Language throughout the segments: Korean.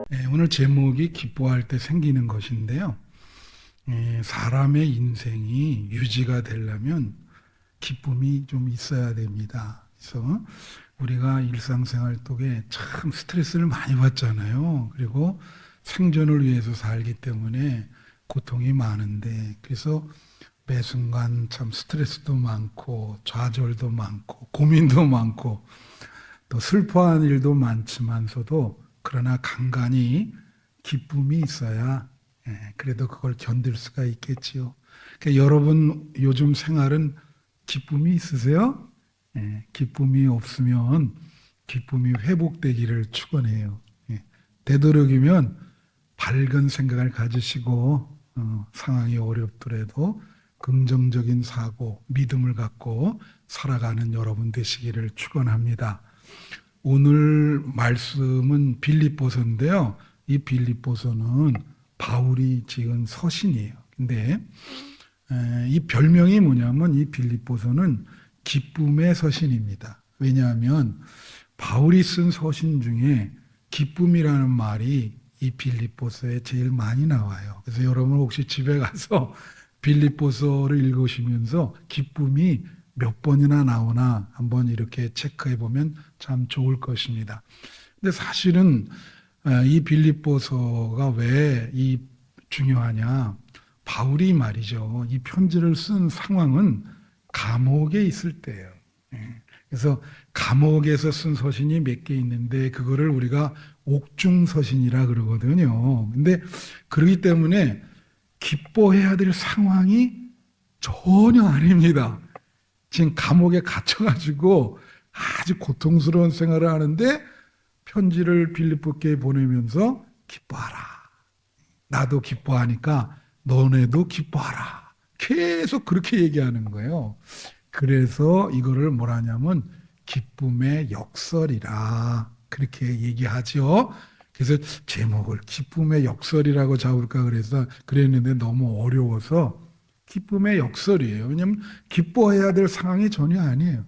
네, 오늘 제목이 기뻐할 때 생기는 것인데요. 사람의 인생이 유지가 되려면 기쁨이 좀 있어야 됩니다. 그래서 우리가 일상생활 속에 참 스트레스를 많이 받잖아요. 그리고 생존을 위해서 살기 때문에 고통이 많은데, 그래서 매 순간 참 스트레스도 많고 좌절도 많고 고민도 많고 또 슬퍼한 일도 많지만서도 그러나 간간히 기쁨이 있어야 그래도 그걸 견딜 수가 있겠지요. 그러니까 여러분 요즘 생활은 기쁨이 있으세요? 기쁨이 없으면 기쁨이 회복되기를 축원해요. 되도록이면 밝은 생각을 가지시고 상황이 어렵더라도 긍정적인 사고, 믿음을 갖고 살아가는 여러분 되시기를 축원합니다. 오늘 말씀은 빌립보서인데요. 이 빌립보서는 바울이 지은 서신이에요. 근데 이 별명이 뭐냐면 이 빌립보서는 기쁨의 서신입니다. 왜냐하면 바울이 쓴 서신 중에 기쁨이라는 말이 이 빌립보서에 제일 많이 나와요. 그래서 여러분 혹시 집에 가서 빌립보서를 읽으시면서 기쁨이 몇 번이나 나오나 한번 이렇게 체크해 보면 참 좋을 것입니다. 근데 사실은 이 빌립보서가 왜 이 중요하냐? 바울이 말이죠. 이 편지를 쓴 상황은 감옥에 있을 때예요. 그래서 감옥에서 쓴 서신이 몇 개 있는데 그거를 우리가 옥중서신이라 그러거든요. 근데 그렇기 때문에 기뻐해야 될 상황이 전혀 아닙니다. 지금 감옥에 갇혀가지고 아주 고통스러운 생활을 하는데 편지를 빌립보께 보내면서 기뻐하라. 나도 기뻐하니까 너네도 기뻐하라. 계속 그렇게 얘기하는 거예요. 그래서 이거를 뭐라 하냐면 기쁨의 역설이라 그렇게 얘기하죠. 그래서 제목을 기쁨의 역설이라고 잡을까 그랬는데 너무 어려워서 기쁨의 역설이에요. 왜냐하면 기뻐해야 될 상황이 전혀 아니에요.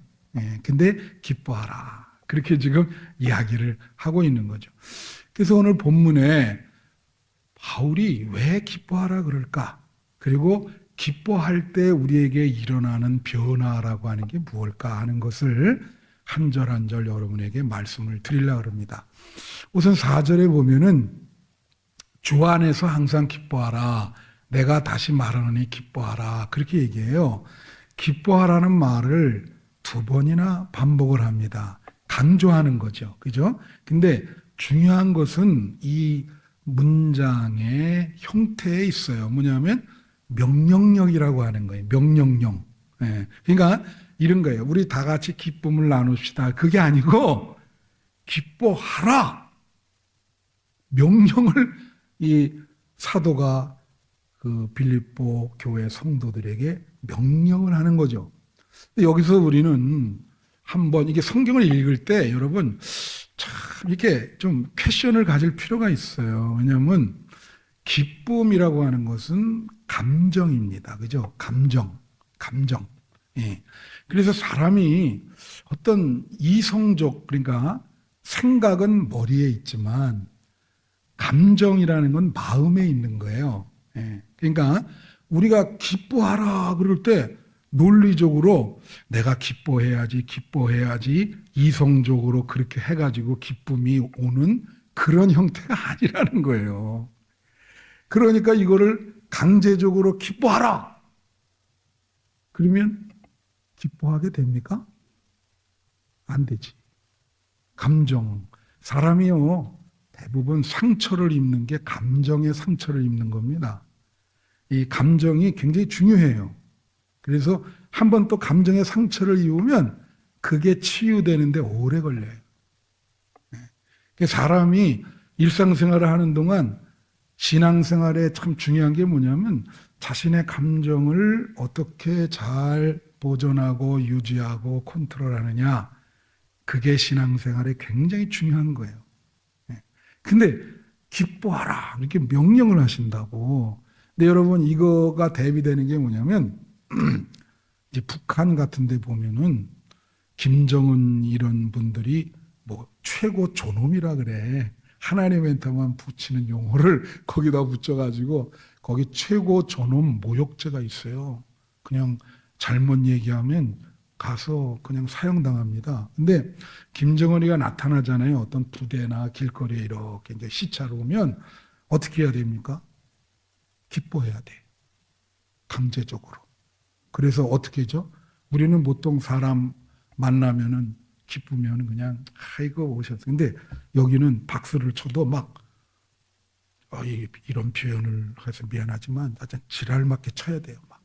근데 기뻐하라. 그렇게 지금 이야기를 하고 있는 거죠. 그래서 오늘 본문에 바울이 왜 기뻐하라 그럴까? 그리고 기뻐할 때 우리에게 일어나는 변화라고 하는 게 무엇일까 하는 것을 한 절 한 절 여러분에게 말씀을 드리려고 합니다. 우선 4절에 보면은 주 안에서 항상 기뻐하라. 내가 다시 말하노니 기뻐하라. 그렇게 얘기해요. 기뻐하라는 말을 2번이나 반복을 합니다. 강조하는 거죠. 그죠? 근데 중요한 것은 이 문장의 형태에 있어요. 뭐냐면 명령력이라고 하는 거예요. 명령령. 그러니까 이런 거예요. 우리 다 같이 기쁨을 나눕시다. 그게 아니고 기뻐하라. 명령을 이 사도가 그 빌립보 교회 성도들에게 명령을 하는 거죠. 여기서 우리는 한번 이게 성경을 읽을 때 여러분 참 이렇게 좀 퀘션을 가질 필요가 있어요. 왜냐하면 기쁨이라고 하는 것은 감정입니다. 그죠? 감정. 예. 그래서 사람이 어떤 이성적, 그러니까 생각은 머리에 있지만 감정이라는 건 마음에 있는 거예요. 예. 그러니까 우리가 기뻐하라 그럴 때 논리적으로 내가 기뻐해야지 이성적으로 그렇게 해가지고 기쁨이 오는 그런 형태가 아니라는 거예요. 그러니까 이거를 강제적으로 기뻐하라. 그러면 기뻐하게 됩니까? 안 되지. 감정. 사람이요, 대부분 상처를 입는 게 감정의 상처를 입는 겁니다. 이 감정이 굉장히 중요해요. 그래서 한번 또 감정의 상처를 입으면 그게 치유되는데 오래 걸려요. 사람이 일상생활을 하는 동안 신앙생활에 참 중요한 게 뭐냐면 자신의 감정을 어떻게 잘 보존하고 유지하고 컨트롤하느냐. 그게 신앙생활에 굉장히 중요한 거예요. 근데 기뻐하라 이렇게 명령을 하신다고. 근데 여러분 이거가 대비되는 게 뭐냐면 이제 북한 같은 데 보면은 김정은 이런 분들이 뭐 최고 존엄이라 그래. 하나님한테만 붙이는 용어를 거기다 붙여가지고 거기 최고 존엄 모욕죄가 있어요. 그냥 잘못 얘기하면 가서 그냥 사형당합니다. 근데 김정은이가 나타나잖아요. 어떤 부대나 길거리에 이렇게 이제 시차로 오면 어떻게 해야 됩니까? 기뻐해야 돼. 강제적으로. 그래서 어떻게 하죠? 우리는 보통 사람 만나면은 기쁘면 그냥 아이고 오셨어. 근데 여기는 박수를 쳐도 막 이런 표현을 해서 미안하지만 하여튼 지랄 맞게 쳐야 돼요. 막.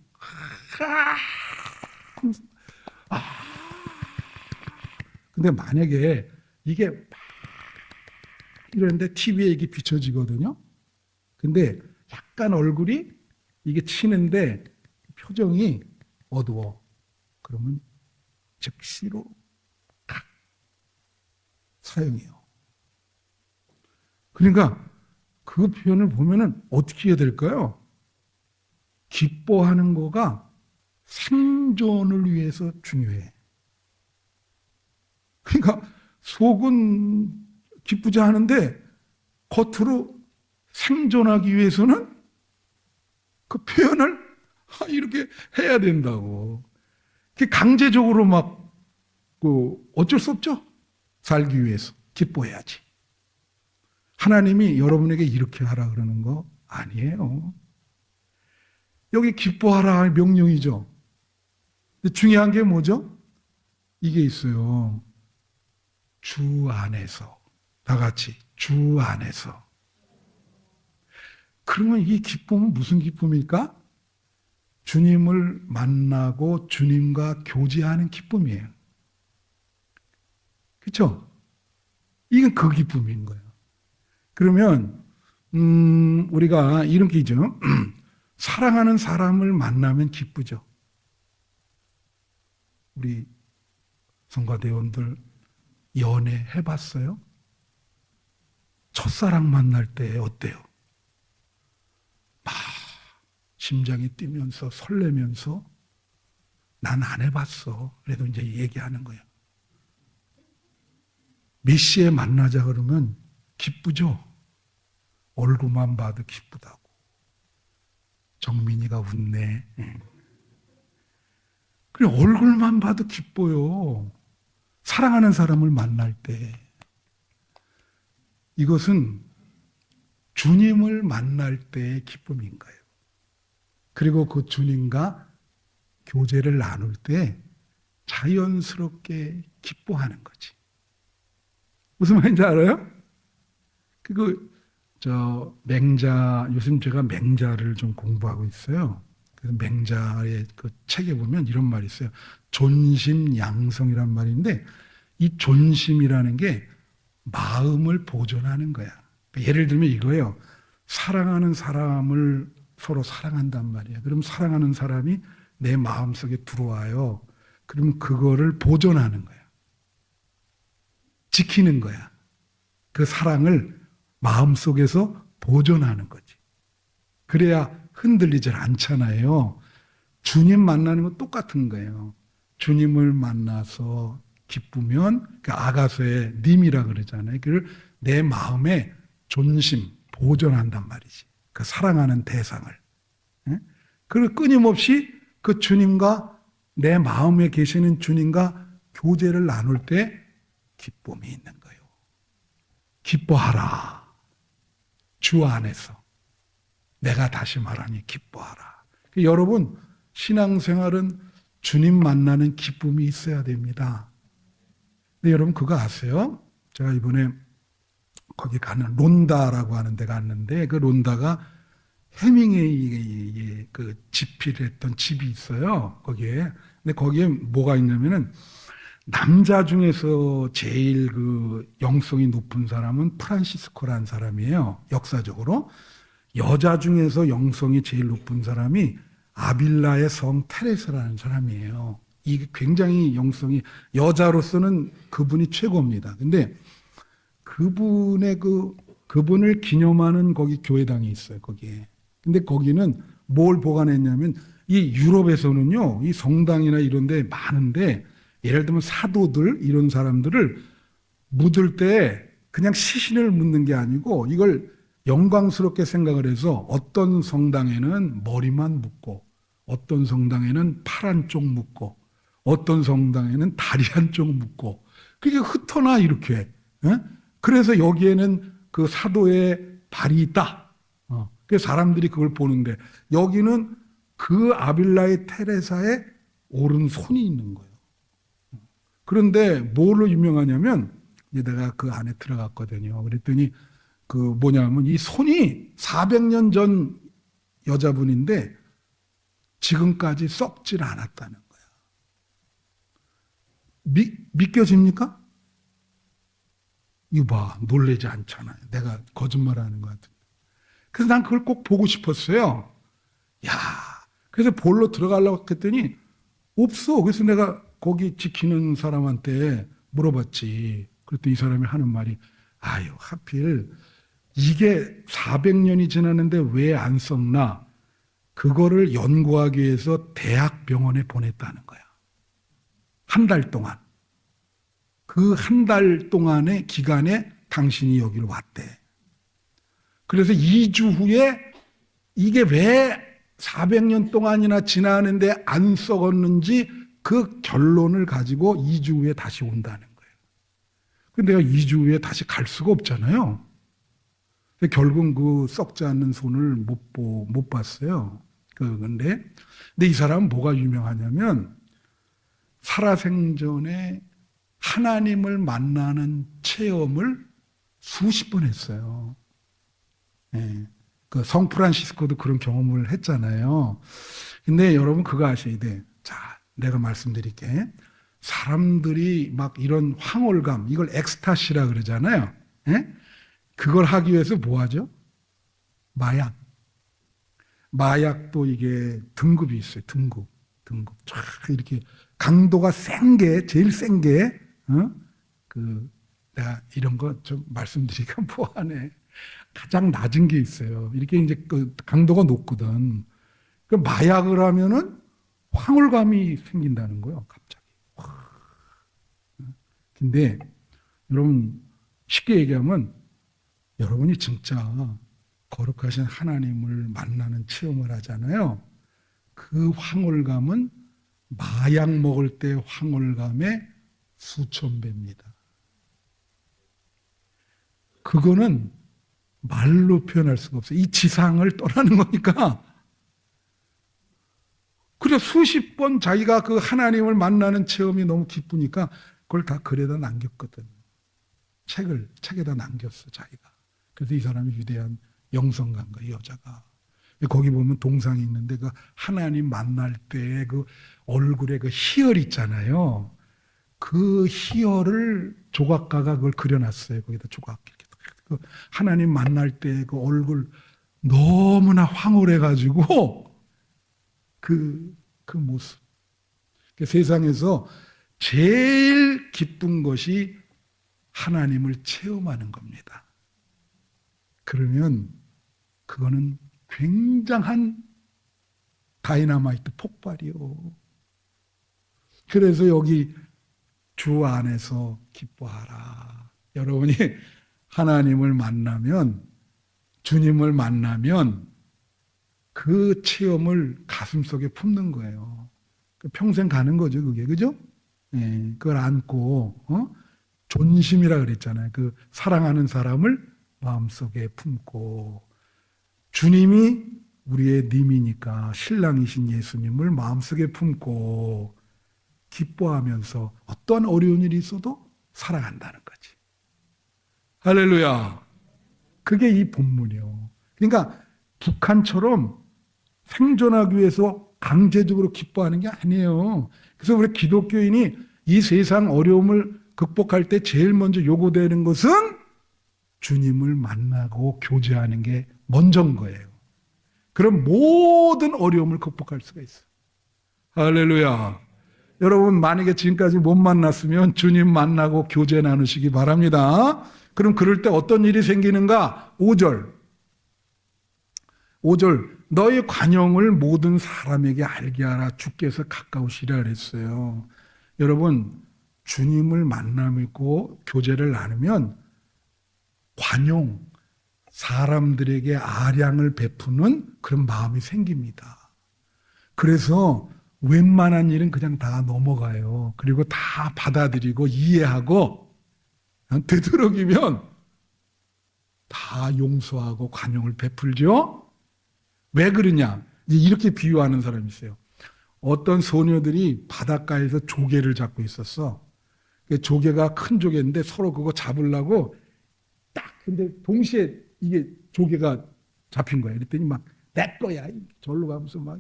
근데 만약에 이게 막 이러는데 TV에 이게 비춰지거든요. 근데 약간 얼굴이 이게 치는데 표정이 어두워. 그러면 즉시로 사형이에요. 그러니까 그 표현을 보면은 어떻게 해야 될까요? 기뻐하는 거가 생존을 위해서 중요해. 그러니까 속은 기쁘지 않은데 겉으로 생존하기 위해서는 그 표현을 이렇게 해야 된다고. 강제적으로 막 어쩔 수 없죠. 살기 위해서 기뻐해야지. 하나님이 여러분에게 이렇게 하라 그러는 거 아니에요. 여기 기뻐하라 명령이죠. 근데 중요한 게 뭐죠? 이게 있어요. 주 안에서. 다 같이 주 안에서. 그러면 이 기쁨은 무슨 기쁨일까? 주님을 만나고 주님과 교제하는 기쁨이에요. 그렇죠? 이건 그 기쁨인 거예요. 그러면 우리가 이런 게 있죠. 사랑하는 사람을 만나면 기쁘죠. 우리 성가대원들 연애 해봤어요? 첫사랑 만날 때 어때요? 막 심장이 뛰면서 설레면서 난 안 해봤어. 그래도 이제 얘기하는 거예요. 몇 시에 만나자 그러면 기쁘죠? 얼굴만 봐도 기쁘다고. 정민이가 웃네. 그래, 얼굴만 봐도 기뻐요. 사랑하는 사람을 만날 때. 이것은 주님을 만날 때의 기쁨인 거예요. 그리고 그 주님과 교제를 나눌 때 자연스럽게 기뻐하는 거지. 무슨 말인지 알아요? 맹자, 요즘 제가 맹자를 좀 공부하고 있어요. 그래서 맹자의 그 책에 보면 이런 말이 있어요. 존심양성이란 말인데, 이 존심이라는 게 마음을 보존하는 거야. 그러니까 예를 들면 이거예요. 사랑하는 사람을 서로 사랑한단 말이야. 그럼 사랑하는 사람이 내 마음속에 들어와요. 그럼 그거를 보존하는 거야. 지키는 거야. 그 사랑을 마음속에서 보존하는 거지. 그래야 흔들리질 않잖아요. 주님 만나는 건 똑같은 거예요. 주님을 만나서 기쁘면 그 아가서의 님이라 그러잖아요. 그걸 내 마음에 존심, 보존한단 말이지. 그 사랑하는 대상을. 그리고 끊임없이 그 주님과 내 마음에 계시는 주님과 교제를 나눌 때 기쁨이 있는 거예요. 기뻐하라. 주 안에서. 내가 다시 말하니 기뻐하라. 여러분, 신앙생활은 주님 만나는 기쁨이 있어야 됩니다. 근데 여러분 그거 아세요? 제가 이번에 거기 가는 론다라고 하는 데 갔는데 그 론다가 해밍웨이의 그 집필을 했던 집이 있어요. 거기에. 근데 거기에 뭐가 있냐면은 남자 중에서 제일 그 영성이 높은 사람은 프란시스코라는 사람이에요. 역사적으로. 여자 중에서 영성이 제일 높은 사람이 아빌라의 성 테레사라는 사람이에요. 이게 굉장히 영성이, 여자로서는 그분이 최고입니다. 근데 그분을 기념하는 거기 교회당이 있어요, 거기에. 근데 거기는 뭘 보관했냐면, 이 유럽에서는요, 이 성당이나 이런 데 많은데, 예를 들면 사도들, 이런 사람들을 묻을 때 그냥 시신을 묻는 게 아니고 이걸 영광스럽게 생각을 해서 어떤 성당에는 머리만 묻고 어떤 성당에는 팔 한쪽 묻고 어떤 성당에는 다리 한쪽 묻고 그게 흩어나 이렇게. 그래서 여기에는 그 사도의 발이 있다. 그래서 사람들이 그걸 보는데 여기는 그 아빌라의 테레사의 오른손이 있는 거예요. 그런데 뭘로 유명하냐면 이제 내가 그 안에 들어갔거든요. 그랬더니 그 뭐냐면 이 손이 400년 전 여자분인데 지금까지 썩질 않았다는 거야. 믿겨집니까? 이거 봐, 놀라지 않잖아요. 내가 거짓말하는 것 같은데. 그래서 난 그걸 꼭 보고 싶었어요. 야, 그래서 볼로 들어가려고 했더니 없어. 그래서 내가 거기 지키는 사람한테 물어봤지. 그랬더니 이 사람이 하는 말이 아유, 하필 이게 400년이 지났는데 왜 안 썩나? 그거를 연구하기 위해서 대학병원에 보냈다는 거야. 한 달 동안. 그 한 달 동안의 기간에 당신이 여기를 왔대. 그래서 2주 후에 이게 왜 400년 동안이나 지나는데 안 썩었는지 그 결론을 가지고 2주 후에 다시 온다는 거예요. 근데 내가 2주 후에 다시 갈 수가 없잖아요. 결국 그 썩지 않는 손을 못 봤어요. 근데 이 사람은 뭐가 유명하냐면 살아생전에 하나님을 만나는 체험을 수십 번 했어요. 네. 그 성프란시스코도 그런 경험을 했잖아요. 근데 여러분 그거 아셔야 돼. 자, 내가 말씀드릴게. 사람들이 막 이런 황홀감, 이걸 엑스타시라 그러잖아요. 네? 그걸 하기 위해서 뭐 하죠? 마약. 마약도 이게 등급이 있어요. 등급. 쫙 이렇게 강도가 센 게, 제일 센 게, 내가 이런 거 좀 말씀드리니까 뭐하네. 가장 낮은 게 있어요. 이렇게 이제 그 강도가 높거든. 그 마약을 하면은 황홀감이 생긴다는 거예요. 갑자기. 근데 여러분 쉽게 얘기하면 여러분이 진짜 거룩하신 하나님을 만나는 체험을 하잖아요. 그 황홀감은 마약 먹을 때 황홀감의 수천 배입니다. 그거는 말로 표현할 수가 없어요. 이 지상을 떠나는 거니까. 그래 수십 번 자기가 그 하나님을 만나는 체험이 너무 기쁘니까 그걸 다 글에다 남겼거든. 책에다 남겼어 자기가. 그래서 이 사람이 위대한 영성가인가 이 여자가. 거기 보면 동상이 있는데 그 하나님 만날 때 그 얼굴에 그 희열 있잖아요. 그 희열을 조각가가 그걸 그려놨어요. 거기다 조각 이렇게. 그 하나님 만날 때 그 얼굴 너무나 황홀해가지고 그 모습. 세상에서 제일 기쁜 것이 하나님을 체험하는 겁니다. 그러면 그거는 굉장한 다이나마이트 폭발이요. 그래서 여기 주 안에서 기뻐하라. 여러분이 하나님을 만나면, 주님을 만나면 그 체험을 가슴속에 품는 거예요. 평생 가는 거죠, 그게. 그죠? 예, 그걸 안고, 존심이라 그랬잖아요. 그 사랑하는 사람을 마음속에 품고, 주님이 우리의 님이니까 신랑이신 예수님을 마음속에 품고 기뻐하면서 어떠한 어려운 일이 있어도 살아간다는 거지. 할렐루야. 그게 이 본문이요. 그러니까 북한처럼 생존하기 위해서 강제적으로 기뻐하는 게 아니에요. 그래서 우리 기독교인이 이 세상 어려움을 극복할 때 제일 먼저 요구되는 것은 주님을 만나고 교제하는 게 먼저인 거예요. 그럼 모든 어려움을 극복할 수가 있어요. 할렐루야. 여러분 만약에 지금까지 못 만났으면 주님 만나고 교제 나누시기 바랍니다. 그럼 그럴 때 어떤 일이 생기는가? 5절 너의 관용을 모든 사람에게 알게 하라. 주께서 가까우시라 그랬어요. 여러분 주님을 만나고 교제를 나누면 관용, 사람들에게 아량을 베푸는 그런 마음이 생깁니다. 그래서 웬만한 일은 그냥 다 넘어가요. 그리고 다 받아들이고 이해하고 되도록이면 다 용서하고 관용을 베풀죠. 왜 그러냐? 이렇게 비유하는 사람이 있어요. 어떤 소녀들이 바닷가에서 조개를 잡고 있었어. 조개가 큰 조개인데 서로 그거 잡으려고 딱 근데 동시에 이게 조개가 잡힌 거야. 그랬더니 막 내 거야. 절로 가면서 막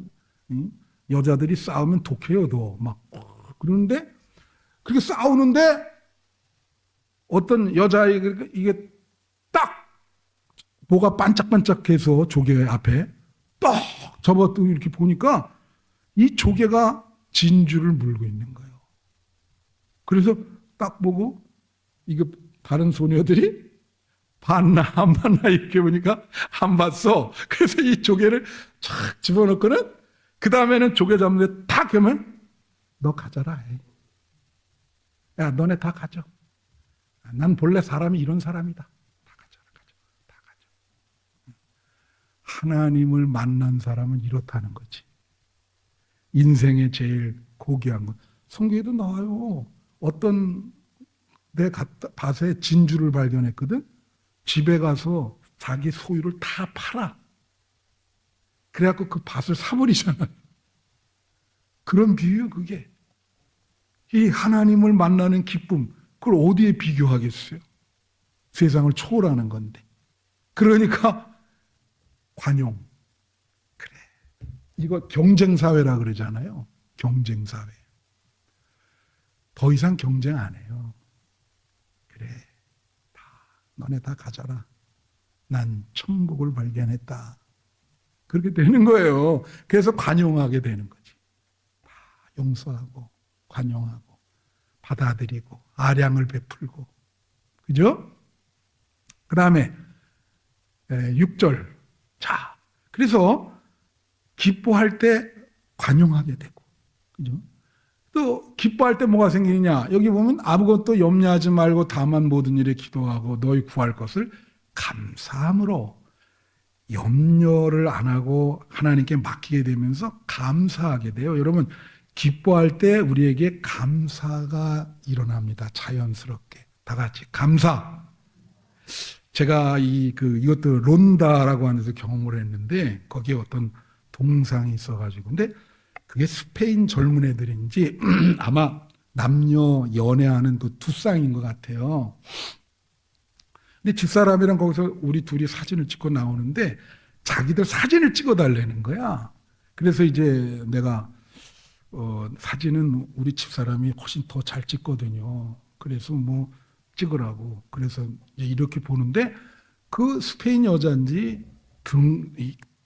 여자들이 싸우면 독해요, 더 막 그러는데 그렇게 싸우는데 어떤 여자애가 이게 딱 뭐가 반짝반짝해서 조개 앞에 딱 접어도 이렇게 보니까 이 조개가 진주를 물고 있는 거예요. 그래서 딱 보고 이거 다른 소녀들이 봤나 안 봤나 이렇게 보니까 안 봤어. 그래서 이 조개를 쫙 집어넣고는 그 다음에는 조개 잡는데 탁 하면 너 가져라. 야 너네 다 가져. 난 본래 사람이 이런 사람이다. 다 가져라. 다 가져. 하나님을 만난 사람은 이렇다는 거지. 인생의 제일 고귀한 것. 성경에도 나와요. 어떤 내 밭에 진주를 발견했거든. 집에 가서 자기 소유를 다 팔아. 그래갖고 그 밭을 사버리잖아. 그런 비유예요, 그게. 이 하나님을 만나는 기쁨, 그걸 어디에 비교하겠어요? 세상을 초월하는 건데. 그러니까 관용. 그래. 이거 경쟁사회라 그러잖아요. 경쟁사회. 더 이상 경쟁 안 해요. 그래. 너네 다 가져라. 난 천국을 발견했다. 그렇게 되는 거예요. 그래서 관용하게 되는 거지. 다 용서하고 관용하고 받아들이고 아량을 베풀고. 그죠? 그 다음에 6절. 자, 그래서 기뻐할 때 관용하게 되고. 그죠? 또 기뻐할 때 뭐가 생기느냐? 여기 보면 아무것도 염려하지 말고 다만 모든 일에 기도하고 너희 구할 것을 감사함으로. 염려를 안 하고 하나님께 맡기게 되면서 감사하게 돼요. 여러분 기뻐할 때 우리에게 감사가 일어납니다. 자연스럽게 다 같이 감사. 제가 이것도 론다라고 하는 데서 경험을 했는데 거기에 어떤 동상이 있어가지고 근데 그게 스페인 젊은 애들인지 아마 남녀 연애하는 두 쌍인 것 같아요. 근데 집사람이랑 거기서 우리 둘이 사진을 찍고 나오는데 자기들 사진을 찍어달라는 거야. 그래서 이제 내가 사진은 우리 집사람이 훨씬 더 잘 찍거든요. 그래서 뭐 찍으라고. 그래서 이렇게 보는데 그 스페인 여자인지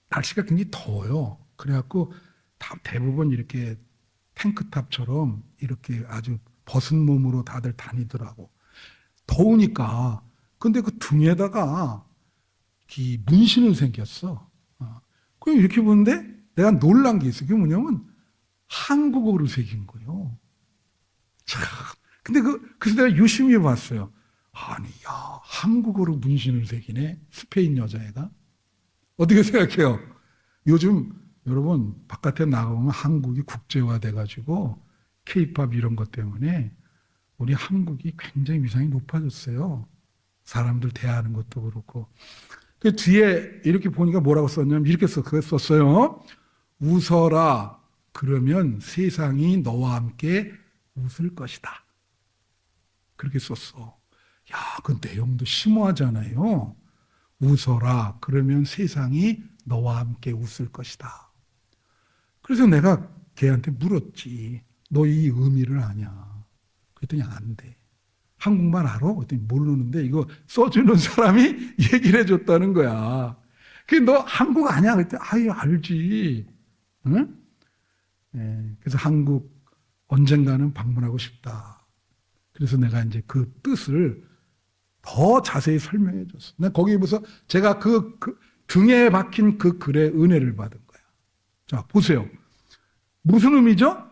날씨가 굉장히 더워요. 그래갖고 대부분 이렇게 탱크탑처럼 이렇게 아주 벗은 몸으로 다들 다니더라고. 더우니까. 근데 그 등에다가 이 문신을 새겼어. 그럼 이렇게 보는데 내가 놀란 게 있어. 그게 뭐냐면 한국어로 새긴 거예요. 참. 근데 그래서 내가 유심히 봤어요. 아니, 야, 한국어로 문신을 새기네. 스페인 여자애가. 어떻게 생각해요? 요즘 여러분 바깥에 나가보면 한국이 국제화 돼가지고 K-팝 이런 것 때문에 우리 한국이 굉장히 위상이 높아졌어요. 사람들 대하는 것도 그렇고. 그 뒤에 이렇게 보니까 뭐라고 썼냐면 이렇게 썼어요. 웃어라. 그러면 세상이 너와 함께 웃을 것이다. 그렇게 썼어. 야, 그 내용도 심오하잖아요. 웃어라. 그러면 세상이 너와 함께 웃을 것이다. 그래서 내가 걔한테 물었지. 너 이 의미를 아냐? 그랬더니 안 돼. 한국말 알아? 그랬더니 모르는데 이거 써주는 사람이 얘기를 해줬다는 거야. 너 한국 아냐? 그랬더니 아유 알지. 응? 네, 그래서 한국 언젠가는 방문하고 싶다. 그래서 내가 이제 그 뜻을 더 자세히 설명해 줬어. 내가 거기 보면서 제가 그 등에 박힌 그 글에 은혜를 받은 거야. 자, 보세요. 무슨 의미죠?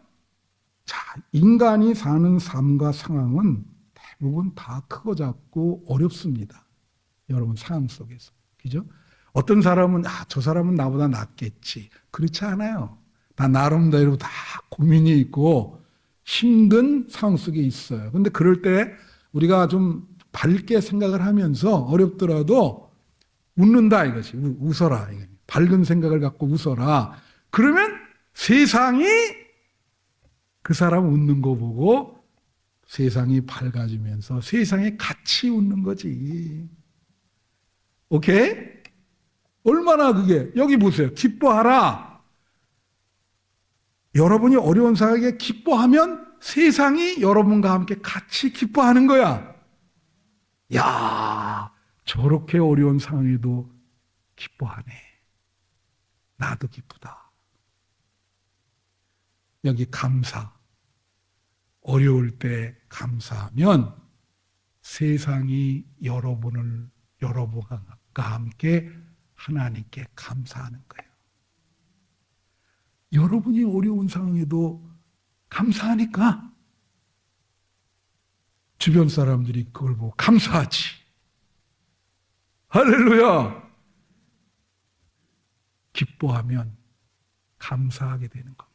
자, 인간이 사는 삶과 상황은 대부분 다 크고 작고 어렵습니다. 여러분 상황 속에서. 그죠? 어떤 사람은 저 사람은 나보다 낫겠지. 그렇지 않아요. 다 나름대로 다 고민이 있고 힘든 상황 속에 있어요. 근데 그럴 때 우리가 좀 밝게 생각을 하면서 어렵더라도 웃는다 이것이. 웃어라. 밝은 생각을 갖고 웃어라. 그러면 세상이 그 사람 웃는 거 보고 세상이 밝아지면서 세상에 같이 웃는 거지. 오케이? 얼마나 그게, 여기 보세요. 기뻐하라. 여러분이 어려운 상황에 기뻐하면 세상이 여러분과 함께 같이 기뻐하는 거야. 야, 저렇게 어려운 상황에도 기뻐하네. 나도 기쁘다. 여기 감사. 어려울 때 감사하면 세상이 여러분과 함께 하나님께 감사하는 거예요. 여러분이 어려운 상황에도 감사하니까 주변 사람들이 그걸 보고 감사하지. 할렐루야. 기뻐하면 감사하게 되는 겁니다.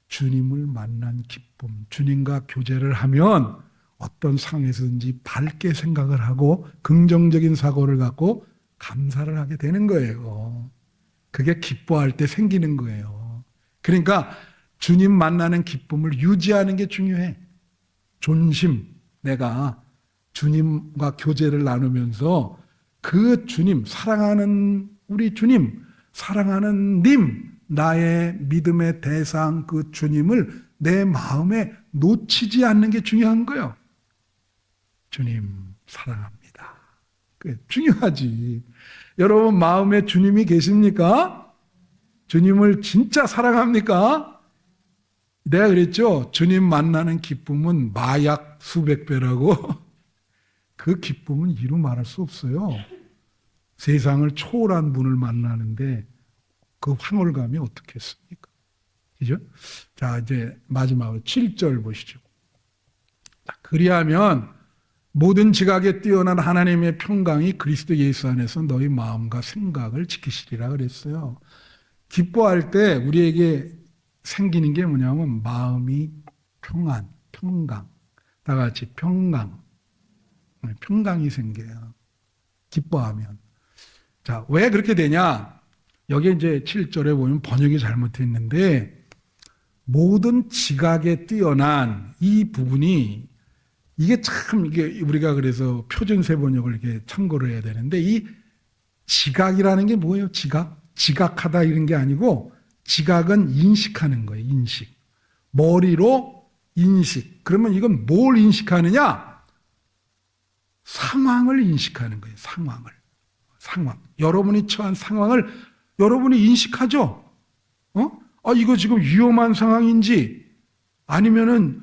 주님을 만난 기쁨, 주님과 교제를 하면 어떤 상황에서든지 밝게 생각을 하고 긍정적인 사고를 갖고 감사를 하게 되는 거예요. 그게 기뻐할 때 생기는 거예요. 그러니까 주님 만나는 기쁨을 유지하는 게 중요해. 존심, 내가 주님과 교제를 나누면서 그 주님, 사랑하는 우리 주님, 사랑하는 님, 나의 믿음의 대상 그 주님을 내 마음에 놓치지 않는 게 중요한 거예요. 주님 사랑합니다. 그게 중요하지. 여러분 마음에 주님이 계십니까? 주님을 진짜 사랑합니까? 내가 그랬죠. 주님 만나는 기쁨은 마약 수백 배라고. 그 기쁨은 이루 말할 수 없어요. 세상을 초월한 분을 만나는데 그 황홀감이 어떻겠습니까? 그죠? 자, 이제 마지막으로 7절 보시죠. 그리하면 모든 지각에 뛰어난 하나님의 평강이 그리스도 예수 안에서 너희 마음과 생각을 지키시리라 그랬어요. 기뻐할 때 우리에게 생기는 게 뭐냐면 마음이 평안, 평강. 다 같이 평강. 평강이 생겨요. 기뻐하면. 자, 왜 그렇게 되냐? 여기 이제 7절에 보면 번역이 잘못했는데 모든 지각에 뛰어난 이 부분이 이게 참 이게 우리가 그래서 표준세 번역을 이렇게 참고를 해야 되는데 이 지각이라는 게 뭐예요? 지각하다 이런 게 아니고 지각은 인식하는 거예요. 인식. 머리로 인식. 그러면 이건 뭘 인식하느냐? 상황을 인식하는 거예요. 상황. 여러분이 처한 상황을 여러분이 인식하죠? 이거 지금 위험한 상황인지 아니면은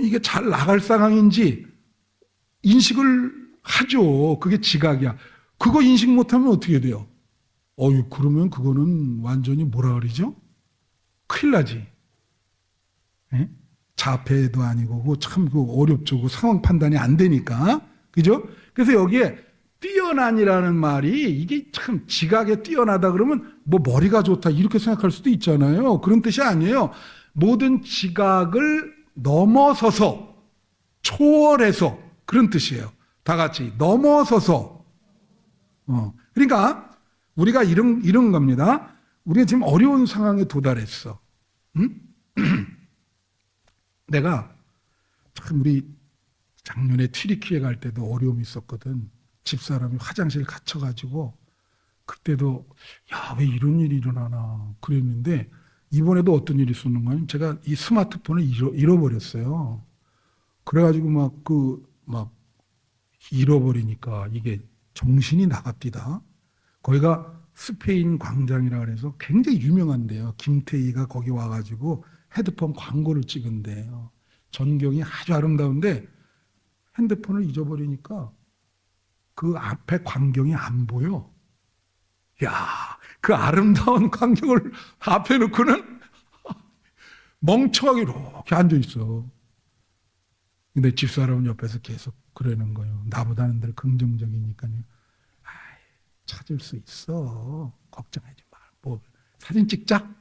이게 잘 나갈 상황인지 인식을 하죠. 그게 지각이야. 그거 인식 못하면 어떻게 돼요? 그러면 그거는 완전히 뭐라 그러죠? 큰일 나지. 예? 자폐도 아니고 참 어렵죠. 그 상황 판단이 안 되니까. 그죠? 그래서 여기에 뛰어난이라는 말이 이게 참 지각에 뛰어나다 그러면 뭐 머리가 좋다 이렇게 생각할 수도 있잖아요. 그런 뜻이 아니에요. 모든 지각을 넘어서서 초월해서 그런 뜻이에요. 다 같이 넘어서서. 그러니까 우리가 이런 겁니다. 우리가 지금 어려운 상황에 도달했어. 응? 내가 참 우리 작년에 튀르키예 갈 때도 어려움이 있었거든. 집사람이 화장실 갇혀가지고 그때도 왜 이런 일이 일어나나 그랬는데 이번에도 어떤 일이 있었는가 하면 제가 이 스마트폰을 잃어버렸어요. 그래가지고 막 잃어버리니까 이게 정신이 나갑디다. 거기가 스페인 광장이라 그래서 굉장히 유명한데요. 김태희가 거기 와가지고 헤드폰 광고를 찍은대요. 전경이 아주 아름다운데 핸드폰을 잊어버리니까 그 앞에 광경이 안 보여. 그 아름다운 광경을 앞에 놓고는 멍청하게 이렇게 앉아있어. 근데 집사람은 옆에서 계속 그러는 거예요. 나보다는 늘 긍정적이니까요. 아이, 찾을 수 있어. 걱정하지 마. 뭐 사진 찍자.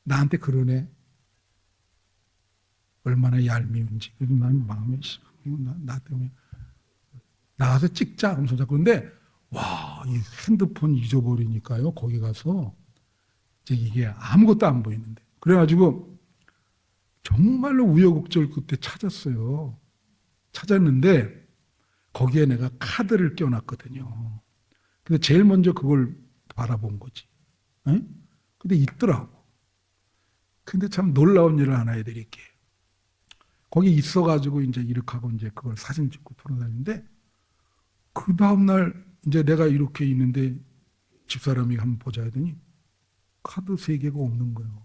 나한테 그러네. 얼마나 얄미운지. 난 마음에 나 때문에 나가서 찍자. 하면서 자꾸 근데 와, 이 핸드폰 잊어버리니까요. 거기 가서 이제 이게 아무것도 안 보이는데. 그래가지고 정말로 우여곡절 끝에 찾았어요. 찾았는데 거기에 내가 카드를 껴놨거든요. 근데 제일 먼저 그걸 바라본 거지. 에? 근데 있더라고. 근데 참 놀라운 일을 하나 해드릴게요. 거기 있어가지고 이제 이렇게 하고 이제 그걸 사진 찍고 돌아다니는데 그 다음날 이제 내가 이렇게 있는데 집사람이 한번 보자 하더니 카드 3개가 없는 거예요.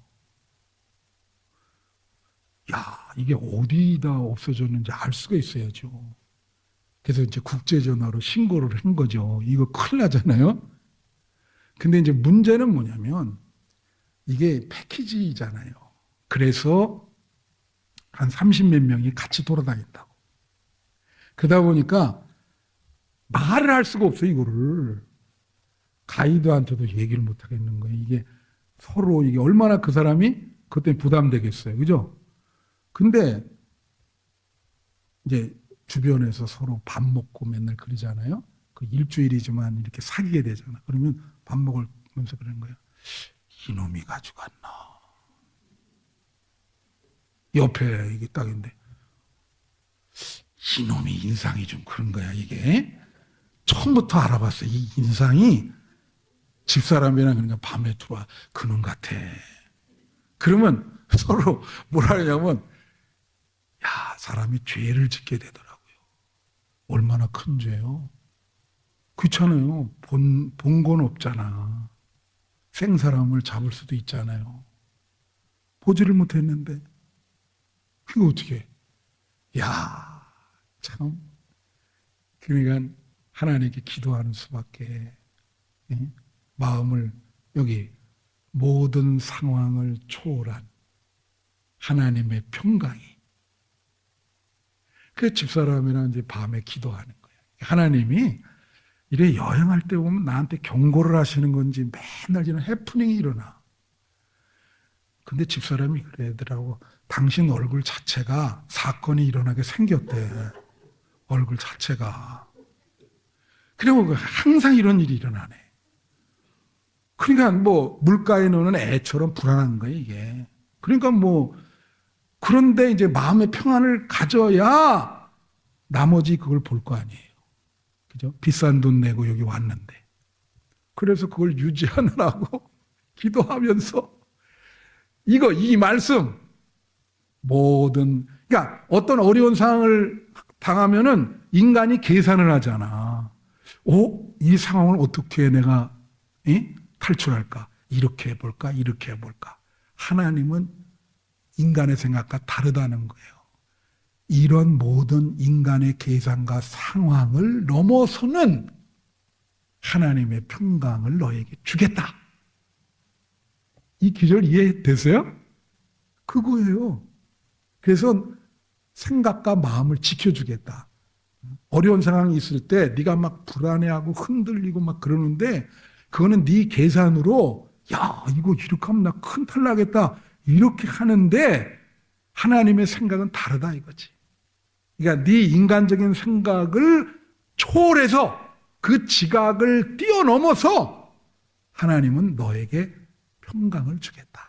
야, 이게 어디다 없어졌는지 알 수가 있어야죠. 그래서 이제 국제전화로 신고를 한 거죠. 이거 큰일 나잖아요. 근데 이제 문제는 뭐냐면 이게 패키지잖아요. 그래서 한 30몇 명이 같이 돌아다닌다고. 그러다 보니까 말을 할 수가 없어요, 이거를. 가이드한테도 얘기를 못 하겠는 거예요. 이게 서로 이게 얼마나 그 사람이 그때 부담되겠어요. 그죠? 근데 이제 주변에서 서로 밥 먹고 맨날 그러잖아요. 그 일주일이지만 이렇게 사귀게 되잖아. 그러면 밥 먹으면서 그러는 거예요. 이놈이 가져갔나. 옆에 이게 딱인데 이놈이 인상이 좀 그런 거야 이게. 처음부터 알아봤어. 이 인상이 집사람이랑 그러니까 밤에 들어와 그놈 같아. 그러면 서로 뭐라 하냐면 야, 사람이 죄를 짓게 되더라고요. 얼마나 큰 죄요? 그렇잖아요. 본 건 없잖아. 생사람을 잡을 수도 있잖아요. 보지를 못했는데 그거 어떻게 해? 야, 참. 그러니까 하나님께 기도하는 수밖에. 예? 마음을 여기 모든 상황을 초월한 하나님의 평강이. 그 집사람이랑 이제 밤에 기도하는 거예요. 하나님이 이래 여행할 때 보면 나한테 경고를 하시는 건지 맨날 이런 해프닝이 일어나. 근데 집사람이 그러더라고. 당신 얼굴 자체가 사건이 일어나게 생겼대. 얼굴 자체가. 그리고 항상 이런 일이 일어나네. 그러니까 뭐 물가에 노는 애처럼 불안한 거예요, 이게. 그러니까 뭐 그런데 이제 마음의 평안을 가져야 나머지 그걸 볼 거 아니에요. 그죠? 비싼 돈 내고 여기 왔는데. 그래서 그걸 유지하느라고 기도하면서 이 말씀 모든 그러니까 어떤 어려운 상황을 당하면은 인간이 계산을 하잖아. 이 상황을 어떻게 내가 탈출할까? 이렇게 해볼까? 이렇게 해볼까? 하나님은 인간의 생각과 다르다는 거예요. 이런 모든 인간의 계산과 상황을 넘어서는 하나님의 평강을 너에게 주겠다. 이 기절 이해됐어요? 그거예요. 그래서 생각과 마음을 지켜주겠다. 어려운 상황이 있을 때 네가 막 불안해하고 흔들리고 막 그러는데 그거는 네 계산으로 야 이거 이렇게 하면 나 큰 탈 나겠다 이렇게 하는데 하나님의 생각은 다르다 이거지. 그러니까 네 인간적인 생각을 초월해서 그 지각을 뛰어넘어서 하나님은 너에게 평강을 주겠다.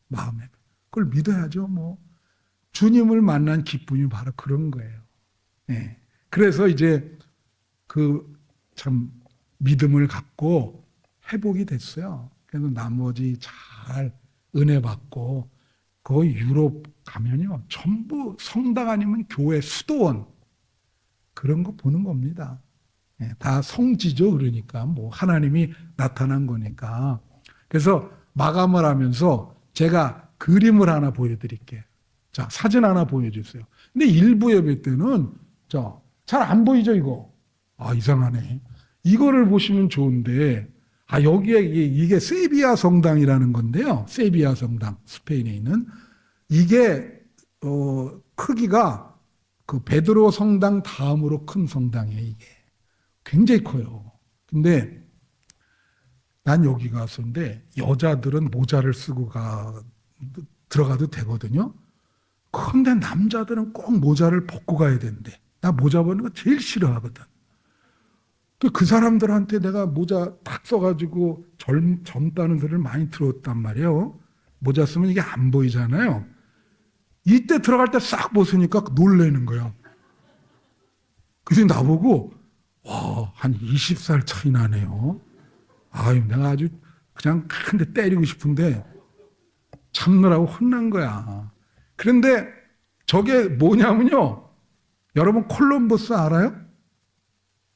마음에 그걸 믿어야죠. 뭐 주님을 만난 기쁨이 바로 그런 거예요. 네. 그래서 이제 그 참 믿음을 갖고 회복이 됐어요. 그래서 나머지 잘 은혜 받고 그 유럽 가면요 전부 성당 아니면 교회 수도원 그런 거 보는 겁니다. 네. 다 성지죠. 그러니까 뭐 하나님이 나타난 거니까. 그래서 마감을 하면서 제가 그림을 하나 보여드릴게요. 자, 사진 하나 보여주세요. 근데 일부 예배 때는 잘 안 보이죠, 이거? 이상하네. 이거를 보시면 좋은데, 여기에 이게 세비야 성당이라는 건데요. 세비야 성당, 스페인에 있는. 이게 크기가 그 베드로 성당 다음으로 큰 성당이에요, 이게. 굉장히 커요. 근데 난 여기 갔었는데 여자들은 모자를 쓰고 들어가도 되거든요. 근데 남자들은 꼭 모자를 벗고 가야 되는데 나 모자 벗는 거 제일 싫어하거든. 그 사람들한테 내가 모자 딱 써가지고 젊다는 소리를 많이 들었단 말이에요. 모자 쓰면 이게 안 보이잖아요. 이때 들어갈 때 싹 벗으니까 놀래는 거야. 그래서 나보고 와, 한 20살 차이 나네요. 아유, 내가 아주 그냥 큰 데 때리고 싶은데 참느라고 혼난 거야. 그런데 저게 뭐냐면요. 여러분 콜럼버스 알아요?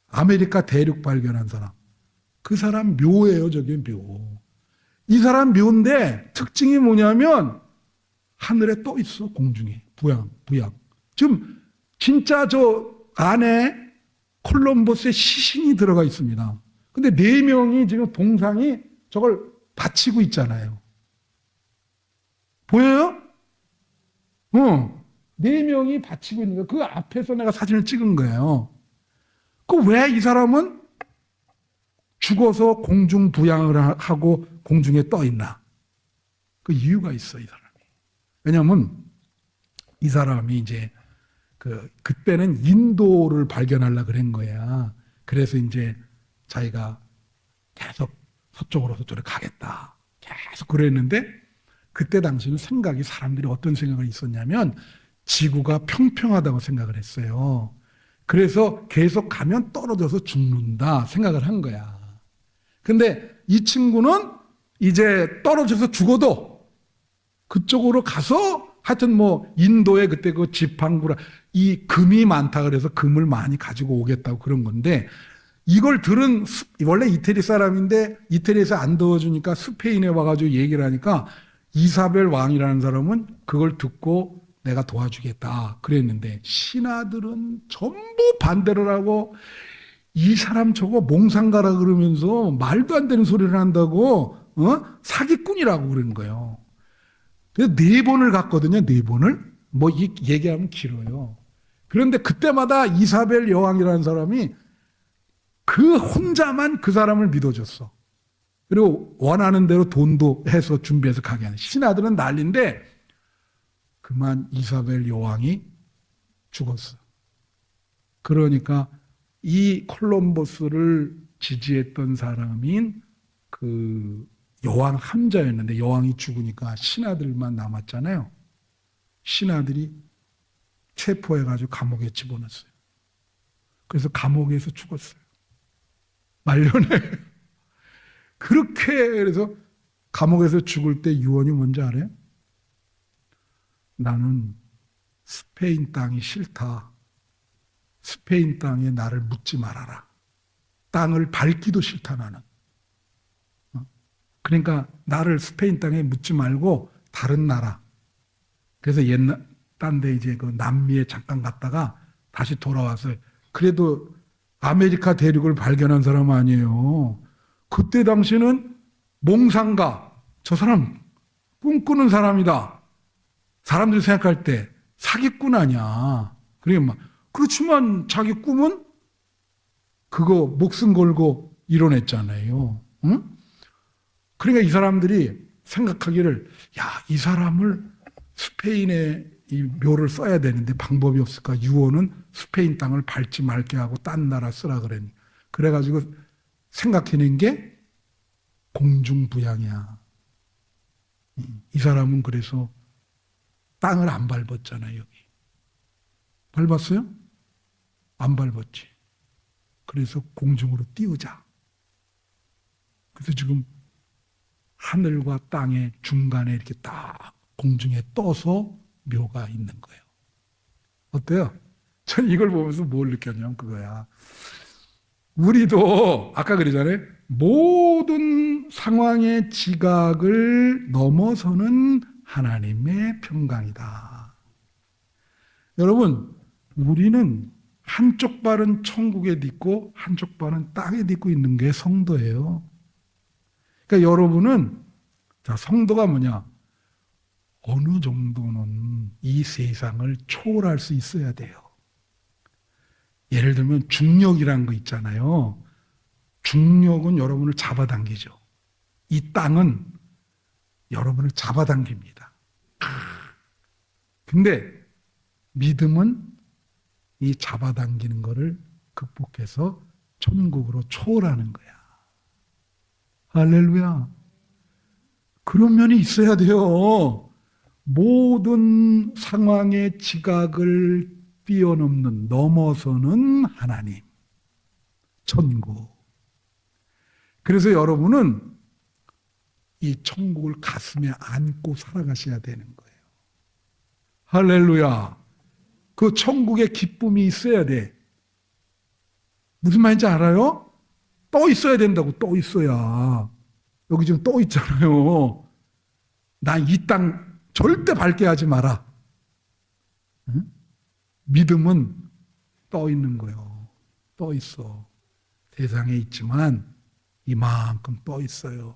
아메리카 대륙 발견한 사람. 그 사람 묘예요, 저게 묘. 이 사람 묘인데 특징이 뭐냐면 하늘에 떠 있어, 공중에. 부양. 지금 진짜 저 안에 콜럼버스의 시신이 들어가 있습니다. 근데 4명이 지금 동상이 저걸 받치고 있잖아요. 보여요? 4명이 받치고 있는 거예요. 그 앞에서 내가 사진을 찍은 거예요. 그 왜 이 사람은 죽어서 공중 부양을 하고 공중에 떠 있나? 그 이유가 있어, 이 사람이. 왜냐하면 이 사람이 이제 그때는 인도를 발견하려고 그런 거야. 그래서 이제 자기가 계속 서쪽으로 가겠다. 계속 그랬는데 그때 당시는 생각이 사람들이 어떤 생각을 있었냐면 지구가 평평하다고 생각을 했어요. 그래서 계속 가면 떨어져서 죽는다 생각을 한 거야. 근데 이 친구는 이제 떨어져서 죽어도 그쪽으로 가서 하여튼 뭐 인도에 그때 그 지팡구라 이 금이 많다 그래서 금을 많이 가지고 오겠다고 그런 건데 이걸 들은 원래 이태리 사람인데 이태리에서 안 도와주니까 스페인에 와가지고 얘기를 하니까 이사벨 왕이라는 사람은 그걸 듣고 내가 도와주겠다 그랬는데 신하들은 전부 반대를 하고 이 사람 저거 몽상가라 그러면서 말도 안 되는 소리를 한다고 사기꾼이라고 그러는 거예요. 그래서 4번을 갔거든요. 4번을. 뭐 얘기하면 길어요. 그런데 그때마다 이사벨 여왕이라는 사람이 그 혼자만 그 사람을 믿어줬어. 그리고 원하는 대로 돈도 해서 준비해서 가게 하는. 신하들은 난리인데 그만 이사벨 여왕이 죽었어. 그러니까 이 콜럼버스를 지지했던 사람인 그 여왕 함자였는데 여왕이 죽으니까 신하들만 남았잖아요. 신하들이 체포해가지고 감옥에 집어넣었어요. 그래서 감옥에서 죽었어요. 말년에. 그렇게 그래서 감옥에서 죽을 때 유언이 뭔지 알아요? 나는 스페인 땅이 싫다. 스페인 땅에 나를 묻지 말아라. 땅을 밟기도 싫다 나는. 그러니까 나를 스페인 땅에 묻지 말고 다른 나라. 그래서 딴 데 이제 그 남미에 잠깐 갔다가 다시 돌아와서 그래도 아메리카 대륙을 발견한 사람 아니에요. 그때 당시는 몽상가, 저 사람 꿈꾸는 사람이다. 사람들이 생각할 때 사기꾼 아니야. 그러니까 그렇지만 자기 꿈은 그거 목숨 걸고 이뤄냈잖아요. 응? 그러니까 이 사람들이 생각하기를 이 사람을 스페인에 이 묘를 써야 되는데 방법이 없을까? 유언은 스페인 땅을 밟지 말게 하고 딴 나라 쓰라 그랬니. 그래가지고 생각해낸 게 공중부양이야. 이 사람은 그래서 땅을 안 밟았잖아요. 여기. 밟았어요? 안 밟았지. 그래서 공중으로 띄우자. 그래서 지금 하늘과 땅의 중간에 이렇게 딱 공중에 떠서 묘가 있는 거예요. 어때요? 전 이걸 보면서 뭘 느꼈냐면 그거야. 우리도 아까 그러잖아요. 모든 상황의 지각을 넘어서는 하나님의 평강이다. 여러분, 우리는 한쪽 발은 천국에 딛고 한쪽 발은 땅에 딛고 있는 게 성도예요. 그러니까 여러분은 자, 성도가 뭐냐? 어느 정도는 이 세상을 초월할 수 있어야 돼요. 예를 들면 중력이라는 거 있잖아요. 중력은 여러분을 잡아당기죠. 이 땅은 여러분을 잡아당깁니다. 근데 믿음은 이 잡아당기는 거를 극복해서 천국으로 초월하는 거야. 할렐루야. 그런 면이 있어야 돼요. 모든 상황의 지각을 뛰어넘는, 넘어서는 하나님, 천국. 그래서 여러분은 이 천국을 가슴에 안고 살아가셔야 되는 거예요. 할렐루야. 그 천국의 기쁨이 있어야 돼. 무슨 말인지 알아요? 떠 있어야 된다고. 떠 있어야. 여기 지금 떠 있잖아요. 나 이 땅 절대 밟게 하지 마라. 응? 믿음은 떠 있는 거예요. 떠 있어. 세상에 있지만 이만큼 떠 있어요.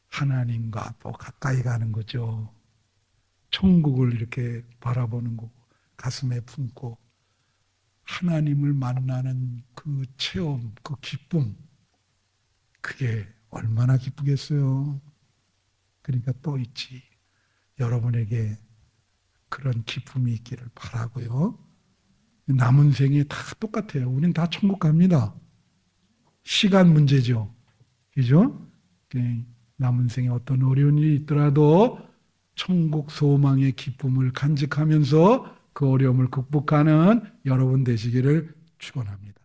하나님과 또 가까이 가는 거죠. 천국을 이렇게 바라보는 거고 가슴에 품고 하나님을 만나는 그 체험, 그 기쁨, 그게 얼마나 기쁘겠어요. 그러니까 또 있지. 여러분에게 그런 기쁨이 있기를 바라고요. 남은 생에 다 똑같아요. 우린 다 천국 갑니다. 시간 문제죠. 그죠? 남은 생에 어떤 어려운 일이 있더라도 천국 소망의 기쁨을 간직하면서 그 어려움을 극복하는 여러분 되시기를 축원합니다.